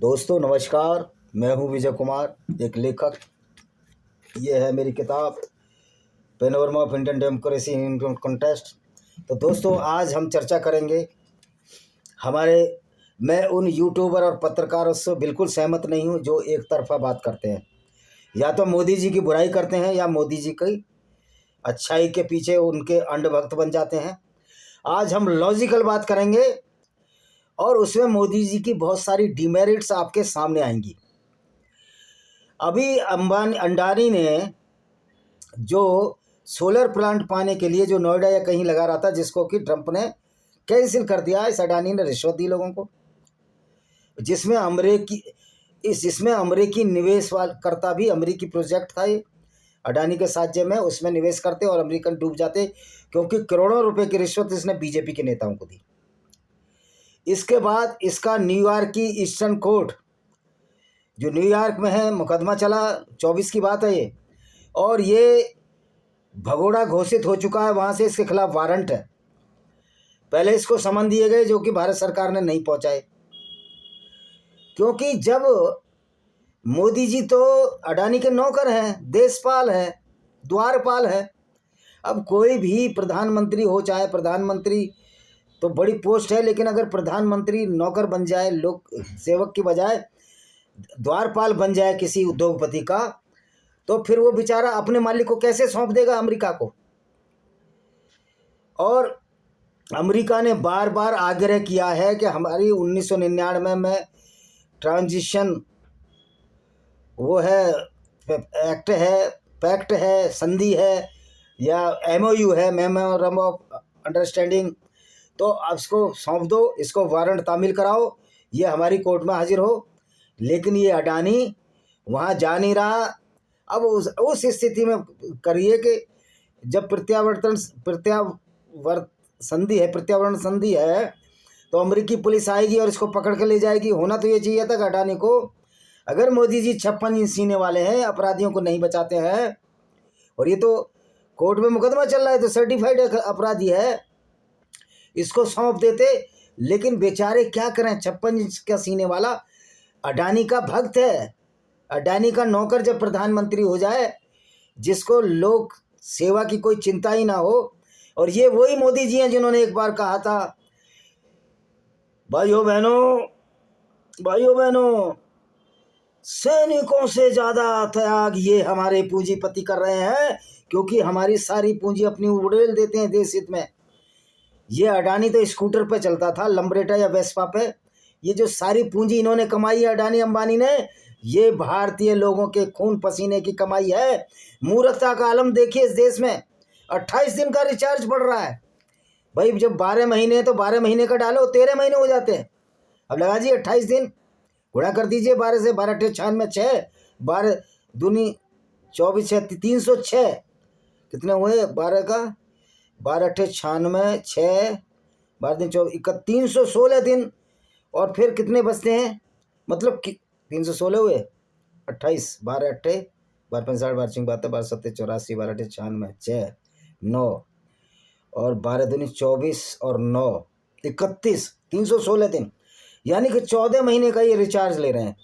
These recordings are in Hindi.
दोस्तों नमस्कार। मैं हूं विजय कुमार, एक लेखक। ये है मेरी किताब panorama of Indian democracy in contest. तो दोस्तों आज हम चर्चा करेंगे हमारे मैं उन यूट्यूबर और पत्रकारों से बिल्कुल सहमत नहीं हूं जो एक तरफा बात करते हैं। या तो मोदी जी की बुराई करते हैं या मोदी जी की अच्छाई के पीछे उनके अंधभक्त बन जाते हैं। आज हम लॉजिकल बात करेंगे और उसमें मोदी जी की बहुत सारी डिमेरिट्स आपके सामने आएंगी। अभी अंडानी ने जो सोलर प्लांट पाने के लिए जो नोएडा या कहीं लगा रहा था, जिसको कि ट्रंप ने कैंसिल कर दिया। इस अडानी ने रिश्वत दी लोगों को, जिसमें अमेरिकी निवेश करता भी अमेरिकी प्रोजेक्ट था। ये अडानी के साथ में उसमें निवेश करते और अमेरिकन डूब जाते, क्योंकि करोड़ों रुपए की रिश्वत इसने बीजेपी के नेताओं को दी। इसके बाद इसका न्यूयॉर्क की ईस्टर्न कोर्ट, जो न्यूयॉर्क में है, मुकदमा चला, 24 की बात है ये, और ये भगोड़ा घोषित हो चुका है। वहाँ से इसके खिलाफ वारंट है। पहले इसको समन दिए गए जो कि भारत सरकार ने नहीं पहुँचाए, क्योंकि जब मोदी जी तो अडानी के नौकर हैं, देशपाल हैं, द्वारपाल हैं। अब कोई भी प्रधानमंत्री हो, चाहे प्रधानमंत्री तो बड़ी पोस्ट है, लेकिन अगर प्रधानमंत्री नौकर बन जाए, लोक सेवक की बजाय द्वारपाल बन जाए किसी उद्योगपति का, तो फिर वो बेचारा अपने मालिक को कैसे सौंप देगा अमेरिका को। और अमेरिका ने बार बार आग्रह किया है कि हमारी 1999 में ट्रांजिशन वो है, एक्ट है, पैक्ट है, संधि है या एमओयू है, मेमोरेंडम ऑफ अंडरस्टैंडिंग, तो अब इसको सौंप दो, इसको वारंट तामील कराओ, ये हमारी कोर्ट में हाजिर हो। लेकिन ये अडानी वहाँ जा नहीं रहा। अब उस स्थिति में करिए कि जब प्रत्यावर्तन संधि है तो अमेरिकी पुलिस आएगी और इसको पकड़ के ले जाएगी। होना तो ये चाहिए था कि अडानी को, अगर मोदी जी 56 इंच सीने वाले हैं, अपराधियों को नहीं बचाते हैं, और ये तो कोर्ट में मुकदमा चल रहा है तो सर्टिफाइड अपराधी है, इसको सौंप देते। लेकिन बेचारे क्या करें, 56 इंच का सीने वाला अडानी का भक्त है, अडानी का नौकर जब प्रधानमंत्री हो जाए, जिसको लोक सेवा की कोई चिंता ही ना हो। और ये वही मोदी जी हैं जिन्होंने एक बार कहा था, भाइयों बहनों, सैनिकों से ज्यादा त्याग ये हमारे पूंजीपति कर रहे हैं, क्योंकि हमारी सारी पूंजी अपनी उड़ेल देते हैं देश हित में। ये अडानी तो स्कूटर पे चलता था, लंबरेटा या वेस्पा पे। ये जो सारी पूंजी इन्होंने कमाई है अडानी अंबानी ने, ये भारतीय लोगों के खून पसीने की कमाई है। मूर्खता का आलम देखिए इस देश में। 28 दिन का रिचार्ज पड़ रहा है भाई। जब 12 महीने तो 12 महीने का डालो, 13 महीने हो जाते हैं। अब लगा जी 28 दिन गुणा कर दीजिए 12 से, 12 अट्ठे 96, 6 12 दूनी 24, 6 306, कितने हुए 12 का 12 अट्ठे 96, 6 12 दिन 24, 316 दिन। और फिर कितने बचते हैं, मतलब 316 हुए, 28 12 अट्ठे 12 65 12 5 72 12 7 84 12 अट्ठे 96 6 9 और 12 दूनी 24 और 9 31, 316 दिन, यानी कि 14 महीने का ये रिचार्ज ले रहे हैं।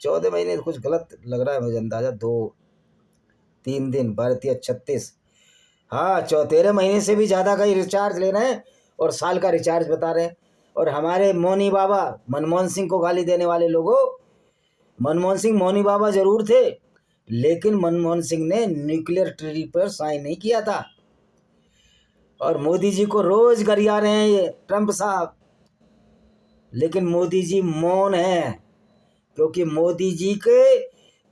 14 महीने कुछ गलत लग रहा है मुझे अंदाजा, 2-3 दिन 12 36, हाँ 13 महीने से भी ज़्यादा का ही रिचार्ज ले रहे हैं और साल का रिचार्ज बता रहे हैं। और हमारे मौनी बाबा मनमोहन सिंह को गाली देने वाले लोगों, मनमोहन सिंह मौनी बाबा जरूर थे, लेकिन मनमोहन सिंह ने न्यूक्लियर ट्रीटी पर साइन नहीं किया था। और मोदी जी को रोज गरिया रहे हैं ये ट्रंप साहब, लेकिन मोदी जी मौन हैं, क्योंकि मोदी जी के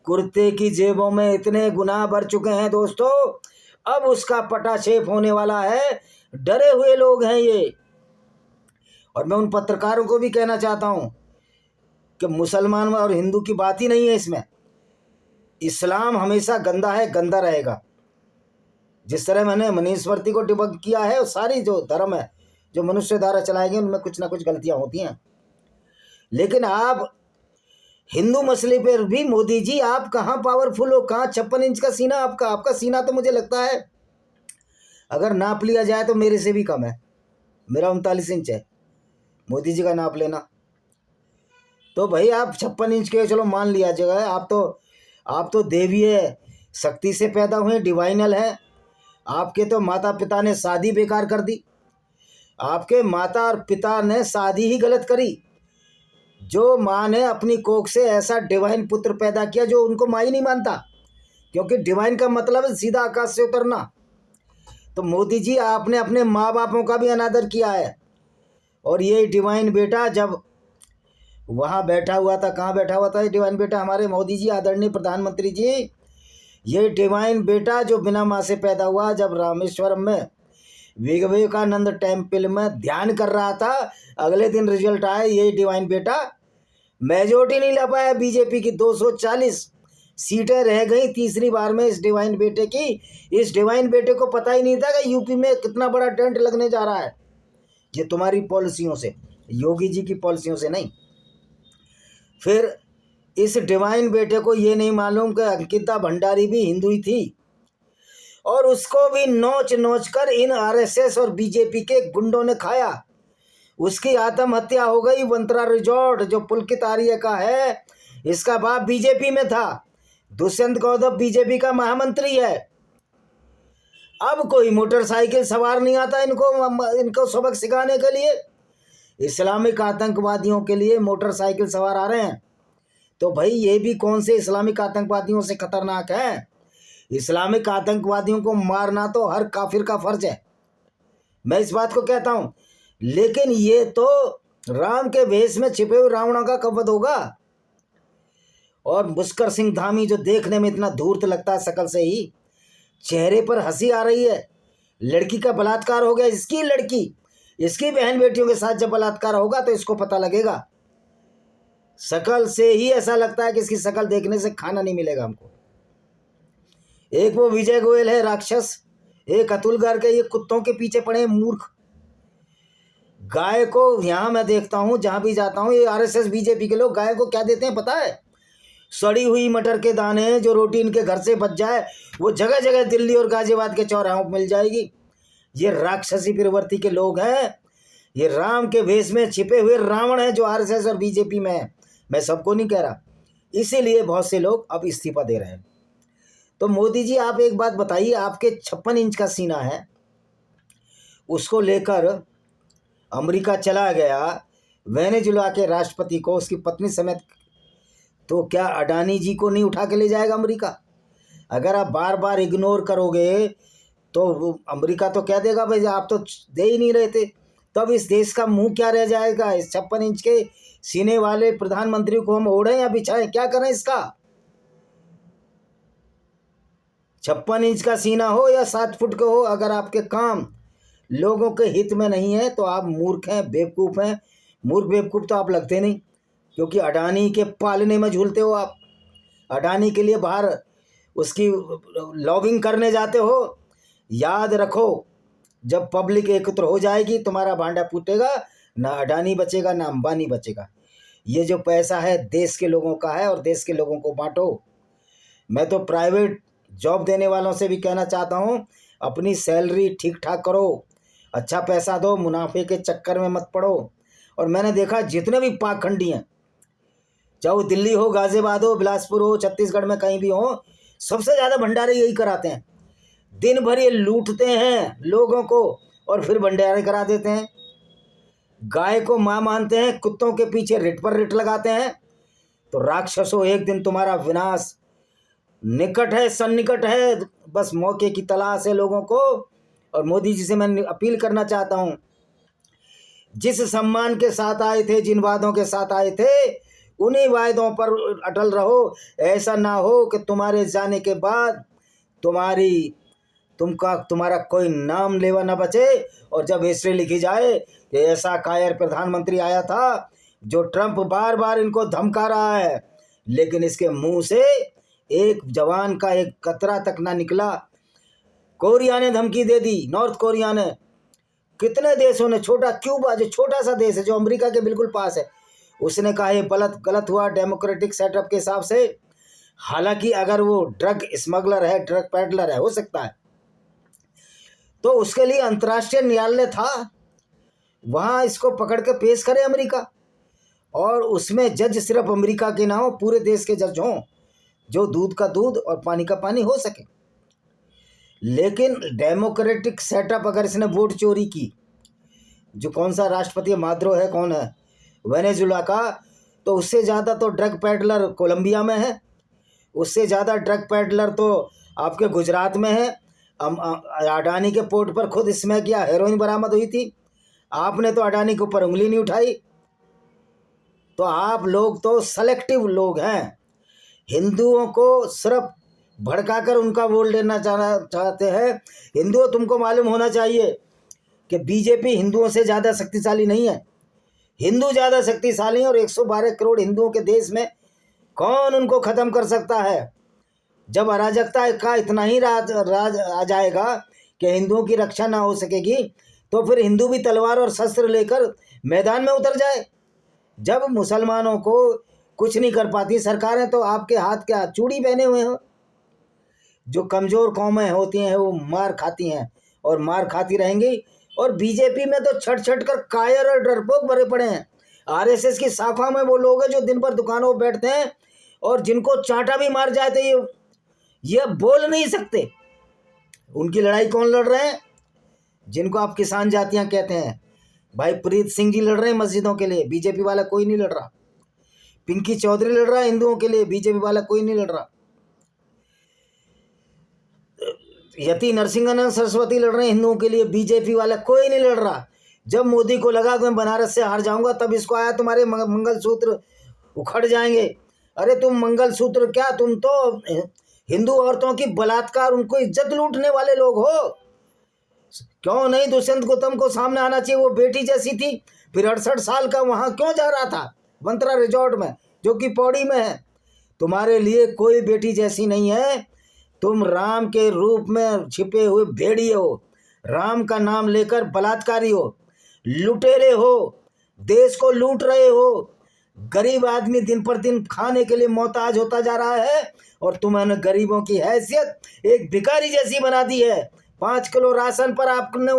कुर्ते की जेबों में इतने गुनाह भर चुके हैं दोस्तों। अब उसका पटाक्षेप होने वाला है। डरे हुए लोग हैं ये। और मैं उन पत्रकारों को भी कहना चाहता हूं कि मुसलमान और हिंदू की बात ही नहीं है इसमें। इस्लाम हमेशा गंदा है, गंदा रहेगा। जिस तरह मैंने मनीष वर्ती को डिबंक किया है, और सारी जो धर्म है जो मनुष्य द्वारा चलाए गए, उनमें कुछ ना कुछ गलतियां होती हैं। लेकिन आप हिंदू मसले पर भी मोदी जी आप कहाँ पावरफुल हो, कहाँ 56 इंच का सीना आपका सीना तो मुझे लगता है अगर नाप लिया जाए तो मेरे से भी कम है। मेरा 39 इंच है, मोदी जी का नाप लेना। तो भाई आप 56 इंच के, चलो मान लिया जगह, आप तो देवीय शक्ति से पैदा हुए, डिवाइनल है। आपके तो माता पिता ने शादी बेकार कर दी, आपके माता और पिता ने शादी ही गलत करी। जो माँ ने अपनी कोख से ऐसा डिवाइन पुत्र पैदा किया जो उनको माँ ही नहीं मानता, क्योंकि डिवाइन का मतलब है सीधा आकाश से उतरना। तो मोदी जी आपने अपने माँ बापों का भी अनादर किया है। और ये डिवाइन बेटा जब वहाँ बैठा हुआ था, कहाँ बैठा हुआ था ये डिवाइन बेटा? हमारे मोदी जी, आदरणीय प्रधानमंत्री जी, ये डिवाइन बेटा जो बिना माँ से पैदा हुआ, जब रामेश्वरम में विवेकानंद टेम्पल में ध्यान कर रहा था, अगले दिन रिजल्ट आया, ये डिवाइन बेटा मेजोरिटी नहीं ला पाया बीजेपी की, 240 सीटें रह गई तीसरी बार में इस डिवाइन बेटे की। इस डिवाइन बेटे को पता ही नहीं था कि यूपी में कितना बड़ा टेंट लगने जा रहा है, ये तुम्हारी पॉलिसियों से, योगी जी की पॉलिसियों से नहीं। फिर इस डिवाइन बेटे को ये नहीं मालूम कि अंकिता भंडारी भी हिंदू ही थी, और उसको भी नोच नोच कर इन आरएसएस और बीजेपी के गुंडों ने खाया। उसकी आत्महत्या हो गई। वंतरा रिजॉर्ट जो पुलकित आर्य का है, इसका बाप बीजेपी में था, दुष्यंत गौतम बीजेपी का महामंत्री है। अब कोई मोटरसाइकिल सवार नहीं आता इनको सबक सिखाने के लिए। इस्लामिक आतंकवादियों के लिए मोटरसाइकिल सवार आ रहे हैं। तो भाई ये भी कौन से इस्लामिक आतंकवादियों से खतरनाक है? इस्लामिक आतंकवादियों को मारना तो हर काफिर का फर्ज है, मैं इस बात को कहता हूं। लेकिन ये तो राम के वेश में छिपे हुए रावण का कब वध होगा? और मुस्कर सिंह धामी जो देखने में इतना धूर्त लगता है शकल से ही, चेहरे पर हंसी आ रही है। लड़की का बलात्कार हो गया, इसकी लड़की, इसकी बहन बेटियों के साथ जब बलात्कार होगा तो इसको पता लगेगा। शकल से ही ऐसा लगता है कि इसकी शकल देखने से खाना नहीं मिलेगा हमको। एक वो विजय गोयल है राक्षस, एक अतुल गर्ग के, ये कुत्तों के पीछे पड़े मूर्ख। गाय को यहाँ मैं देखता हूँ, जहाँ भी जाता हूँ, ये आरएसएस बीजेपी के लोग गाय को क्या देते हैं पता है? सड़ी हुई मटर के दाने, जो रोटी इनके घर से बच जाए वो जगह जगह दिल्ली और गाजियाबाद के चौराहों पर मिल जाएगी। ये राक्षसी प्रवृत्ति के लोग हैं, ये राम के वेश में छिपे हुए रावण हैं जो आरएसएस और बीजेपी में है। मैं सबको नहीं कह रहा, इसीलिए बहुत से लोग अब इस्तीफा दे रहे हैं। तो मोदी जी आप एक बात बताइए, आपके 56 इंच का सीना है, उसको लेकर अमेरिका चला गया वेनेजुला के राष्ट्रपति को, उसकी पत्नी समेत, तो क्या अडानी जी को नहीं उठा के ले जाएगा अमेरिका? अगर आप बार बार इग्नोर करोगे तो अमेरिका तो कह देगा भाई आप तो दे ही नहीं रहे थे। तब इस देश का मुंह क्या रह जाएगा? इस 56 इंच के सीने वाले प्रधानमंत्री को हम ओढ़ें या बिछाएं, क्या करें इसका? 56 इंच का सीना हो या 7 फुट का हो, अगर आपके काम लोगों के हित में नहीं है तो आप मूर्ख हैं, बेवकूफ़ हैं। मूर्ख बेवकूफ़ तो आप लगते नहीं, क्योंकि अडानी के पालने में झूलते हो आप। अडानी के लिए बाहर उसकी लॉबिंग करने जाते हो। याद रखो, जब पब्लिक एकत्र हो जाएगी तुम्हारा भांडा फूटेगा, ना अडानी बचेगा ना अंबानी बचेगा। ये जो पैसा है देश के लोगों का है और देश के लोगों को बांटो। मैं तो प्राइवेट जॉब देने वालों से भी कहना चाहता हूँ, अपनी सैलरी ठीक ठाक करो, अच्छा पैसा दो, मुनाफे के चक्कर में मत पड़ो। और मैंने देखा जितने भी पाखंडी हैं, चाहे वो दिल्ली हो, गाजियाबाद हो, बिलासपुर हो, छत्तीसगढ़ में कहीं भी हो, सबसे ज़्यादा भंडारे यही कराते हैं। दिन भर ये लूटते हैं लोगों को और फिर भंडारे करा देते हैं। गाय को माँ मानते हैं, कुत्तों के पीछे रिट पर रिट लगाते हैं। तो राक्षसों, एक दिन तुम्हारा विनाश निकट है, सन्निकट है। बस मौके की तलाश है लोगों को। और मोदी जी से मैं अपील करना चाहता हूँ, जिस सम्मान के साथ आए थे, जिन वादों के साथ आए थे, उन्हीं वायदों पर अटल रहो। ऐसा ना हो कि तुम्हारे जाने के बाद तुम्हारा कोई नाम लेवा ना बचे। और जब हिस्ट्री लिखी जाए कि ऐसा कायर प्रधानमंत्री आया था जो ट्रंप बार बार इनको धमका रहा है, लेकिन इसके मुंह से एक जवान का एक कतरा तक ना निकला। कोरिया ने धमकी दे दी, नॉर्थ कोरिया ने, कितने देशों ने, क्यूबा जो छोटा सा देश है जो अमेरिका के बिल्कुल पास है, उसने कहा ये गलत हुआ डेमोक्रेटिक सेटअप के हिसाब से। हालांकि अगर वो ड्रग स्मगलर है, ड्रग पैडलर है, हो सकता है, तो उसके लिए अंतर्राष्ट्रीय न्यायालय था, वहाँ इसको पकड़ के पेश करे अमेरिका। और उसमें जज सिर्फ अमेरिका के ना हो, पूरे देश के जज हों, जो दूध का दूध और पानी का पानी हो सके। लेकिन डेमोक्रेटिक सेटअप, अगर इसने वोट चोरी की, जो कौन सा राष्ट्रपति माद्रो है, कौन है, वेनेजुला का, तो उससे ज़्यादा तो ड्रग पैडलर कोलंबिया में है, उससे ज़्यादा ड्रग पैडलर तो आपके गुजरात में है। अडानी के पोर्ट पर खुद स्मैक किया, हेरोइन बरामद हुई थी, आपने तो अडानी के ऊपर उंगली नहीं उठाई। तो आप लोग तो सेलेक्टिव लोग हैं, हिंदुओं को सिर्फ भड़काकर उनका वोट लेना चाहते हैं। हिंदुओं, तुमको मालूम होना चाहिए कि बीजेपी हिंदुओं से ज़्यादा शक्तिशाली नहीं है, हिंदू ज़्यादा शक्तिशाली हैं। और 112 करोड़ हिंदुओं के देश में कौन उनको ख़त्म कर सकता है? जब अराजकता का इतना ही राज आ जाएगा कि हिंदुओं की रक्षा ना हो सकेगी, तो फिर हिंदू भी तलवार और शस्त्र लेकर मैदान में उतर जाए। जब मुसलमानों को कुछ नहीं कर पाती सरकारें, तो आपके हाथ क्या चूड़ी पहने हुए हो? जो कमज़ोर कौमें होती हैं वो मार खाती हैं और मार खाती रहेंगी। और बीजेपी में तो छट छट कर कायर और डरपोक भरे पड़े हैं। आरएसएस की शाखा में वो लोग हैं जो दिन भर दुकानों पर बैठते हैं और जिनको चांटा भी मार जाए तो ये बोल नहीं सकते। उनकी लड़ाई कौन लड़ रहे हैं? जिनको आप किसान जातियां कहते हैं। भाई प्रीत सिंह जी लड़ रहे हैं मस्जिदों के लिए, बीजेपी वाला कोई नहीं लड़ रहा। पिंकी चौधरी लड़ रहा है हिंदुओं के लिए, बीजेपी वाला कोई नहीं लड़ रहा। यति नरसिंहानंद सरस्वती लड़ रहे हैं हिंदुओं के लिए, बीजेपी वाला कोई नहीं लड़ रहा। जब मोदी को लगा कि मैं बनारस से हार जाऊंगा, तब इसको आया तुम्हारे मंगलसूत्र उखड़ जाएंगे। अरे तुम मंगलसूत्र क्या, तुम तो हिंदू औरतों की बलात्कार, उनको इज्जत लूटने वाले लोग हो। क्यों नहीं दुष्यंत गौतम को सामने आना चाहिए? वो बेटी जैसी थी, फिर 68 साल का वहां क्यों जा रहा था बंतरा रिजॉर्ट में, जो कि पौड़ी में है? तुम्हारे लिए कोई बेटी जैसी नहीं है। तुम राम के रूप में छिपे हुए भेड़िए हो, राम का नाम लेकर बलात्कारी हो, लुटेरे हो, देश को लूट रहे हो। गरीब आदमी दिन पर दिन खाने के लिए मोहताज होता जा रहा है और तुमने गरीबों की हैसियत एक भिखारी जैसी बना दी है। 5 किलो राशन पर आपने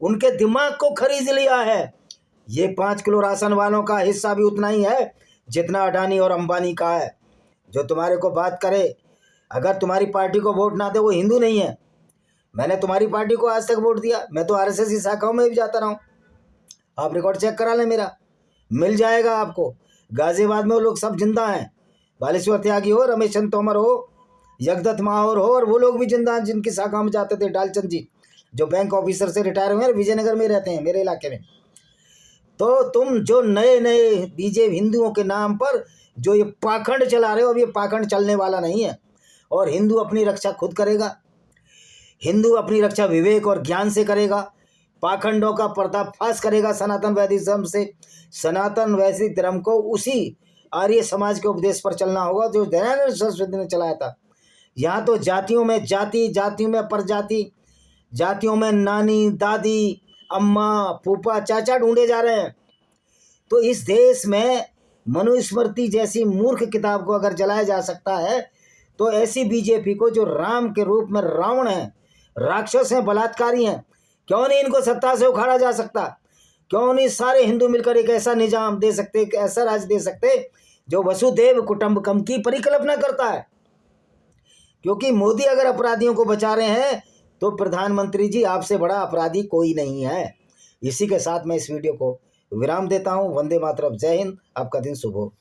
उनके दिमाग को खरीद लिया है। ये 5 किलो राशन वालों का हिस्सा भी उतना ही है जितना अडानी और अंबानी का है। जो तुम्हारे को बात करे, अगर तुम्हारी पार्टी को वोट ना दे वो हिंदू नहीं है। मैंने तुम्हारी पार्टी को आज तक वोट दिया, मैं तो आरएसएस की शाखाओं में भी जाता रहा हूँ। आप रिकॉर्ड चेक करा लें, मेरा मिल जाएगा आपको। गाजियाबाद में वो लोग सब जिंदा हैं, बालेश्वर त्यागी हो, रमेश चंद्र तोमर हो, जगदत्त माहौर हो, और वो लोग भी जिंदा हैं जिनकी शाखा में जाते थे। डालचंद जी जो बैंक ऑफिसर से रिटायर हुए हैं, विजयनगर में रहते हैं, मेरे इलाके में। तो तुम जो नए नए बीजेपी हिंदुओं के नाम पर जो ये पाखंड चला रहे हो, अब ये पाखंड चलने वाला नहीं है। और हिंदू अपनी रक्षा खुद करेगा, हिंदू अपनी रक्षा विवेक और ज्ञान से करेगा, पाखंडों का पर्दाफाश करेगा सनातन वैदिक धर्म से। सनातन वैदिक धर्म को उसी आर्य समाज के उपदेश पर चलना होगा जो दयानंद सरस्वती ने चलाया था। यहाँ तो जातियों में जाति, जातियों में परजाति, जातियों में नानी, दादी, अम्मा, फूफा, चाचा ढूंढे जा रहे हैं। तो इस देश में मनुस्मृति जैसी मूर्ख किताब को अगर जलाया जा सकता है, तो ऐसी बीजेपी को जो राम के रूप में रावण है, राक्षस हैं, बलात्कारी हैं, क्यों नहीं इनको सत्ता से उखाड़ा जा सकता? क्यों नहीं सारे हिंदू मिलकर एक ऐसा निजाम दे सकते, एक ऐसा राज्य दे सकते जो वसुदेव कुटुंबकम की परिकल्पना करता है? क्योंकि मोदी अगर अपराधियों को बचा रहे हैं, तो प्रधानमंत्री जी आपसे बड़ा अपराधी कोई नहीं है। इसी के साथ मैं इस वीडियो को विराम देता हूं। वंदे मातरम, जय हिंद, आपका दिन शुभ हो।